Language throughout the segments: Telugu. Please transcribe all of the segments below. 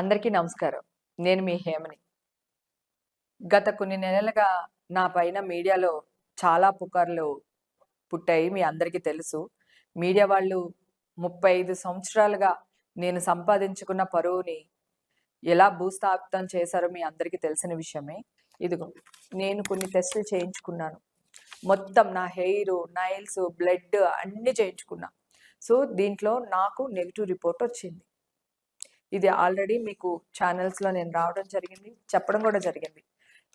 అందరికీ నమస్కారం. నేను మీ హేమని. గత కొన్ని నెలలుగా నా పైన మీడియాలో చాలా పుకార్లు పుట్టాయి. మీ అందరికీ తెలుసు. మీడియా వాళ్ళు 35 సంవత్సరాలుగా నేను సంపాదించుకున్న పరువుని ఎలా భూస్థాపితం చేశారో మీ అందరికీ తెలిసిన విషయమే. ఇదిగో నేను కొన్ని టెస్టులు చేయించుకున్నాను. మొత్తం నా హెయిరు, నైల్స్, బ్లడ్ అన్నీ చేయించుకున్నా. సో, దీంట్లో నాకు నెగెటివ్ రిపోర్ట్ వచ్చింది. ఇది ఆల్రెడీ మీకు ఛానల్స్‌లో నేను రావడం జరిగింది. చెప్పడం గూడా జరిగింది.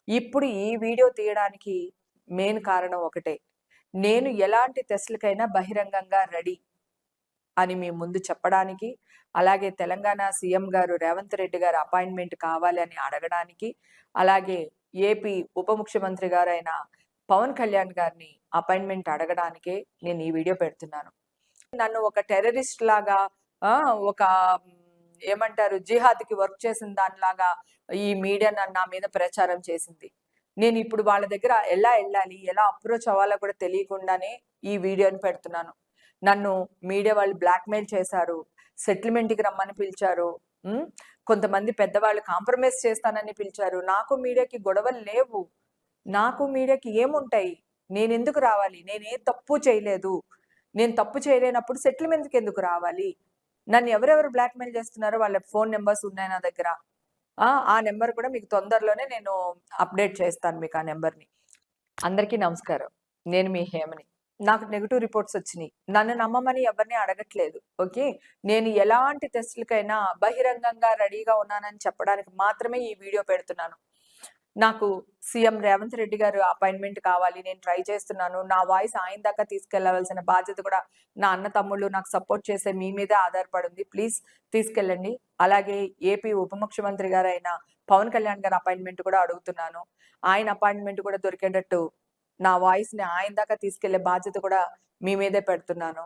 ఇప్పుడు ఈ వీడియో తీయడానికి మెయిన్ కారణం ఒకటే. నేను ఎలాంటి టెస్ట్‌లకైనా బహిరంగంగా రెడీ అని మీ ముందు చెప్పడానికి, అలాగే తెలంగాణ సీఎం గారు రేవంత్ రెడ్డి గారి అపాయింట్‌మెంట్ కావాలి అని అడగడానికి, అలాగే ఏపీ ఉప ముఖ్యమంత్రి గారైన పవన్ కళ్యాణ్ గారిని అపాయింట్‌మెంట్ అడగడానికే నేను ఈ వీడియో పెడుతున్నాను. నన్ను ఒక టెర్రరిస్ట్ లాగా ఒక ఏమంటారు జిహాద్‌కి వర్క్ చేసిన దానిలాగా ఈ మీడియా నా మీద ప్రచారం చేసింది. నేనిప్పుడు వాళ్ళ దగ్గర ఎలా ఎళ్ళాలి? ఎలా అప్రోచ్ అవ్వాలో కూడా తెలియకుండానే ఈ వీడియోని పెడుతున్నాను. నన్ను మీడియా వాళ్ళు బ్లాక్‌మెయిల్ చేశారు. సెటిల్‌మెంట్‌కి రమ్మని పిలిచారు. హ్మ్. కొంతమంది పెద్దవాళ్ళు కాంప్రమైజ్ చేస్తానని పిలిచారు. నాకు మీడియాకి గొడవలు లేవు. నాకు మీడియాకి ఏముంటాయి? నేనెందుకు రావాలి? నేనే తప్పు చేయలేదు. నేను తప్పు చేయలేనప్పుడు సెటిల్‌మెంట్‌కెందుకు రావాలి? నన్ను ఎవరెవరు బ్లాక్‌మెయిల్ చేస్తున్నారో వాళ్ళ ఫోను నంబర్స్ ఉన్నాయి నా దగ్గర. ఆ నంబర్ కూడా మీకు తొందరలోనే నేను అప్‌డేట్ చేస్తాను మీకు ఆ నంబర్‌ని. అందరికీ నమస్కారం. నేను మీ హేమని. నాకు నెగెటివ్ రిపోర్ట్స్ వచ్చినియి. నన్ను నమ్మమని ఎవరిని అడగట్లేదు. ఓకే. నేను ఎలాంటి టెస్ట్‌లకైనా బహిరంగంగా రెడీగా ఉన్నానని చెప్పడానికి మాత్రమే ఈ వీడియో పెడుతున్నాను. నాకు సీఎం రేవంత్ రెడ్డి గారు అపాయింట్‌మెంట్ కావాలి. నేను ట్రై చేస్తున్నాను. నా వాయిస్ ఆయన దాకా తీసుకెళ్లవలసిన బాధ్యత కూడా నా అన్న, తమ్ముళ్ళు నాకు సపోర్ట్ చేసే మీ మీదే ఆధారపడుంది. ప్లీజ్ తీసుకెళ్ళండి. అలాగే ఏపీ ఉప ముఖ్యమంత్రి గారైన పవన్ కళ్యాణ్ గారి అపాయింట్‌మెంట్ కూడా అడుగుతున్నాను. ఆయన అపాయింట్‌మెంట్ కూడా దొరికేటట్టు నా వాయిస్‌ని ఆయన దాకా తీసుకెళ్లే బాధ్యత కూడా మీ మీదే పెడుతున్నాను.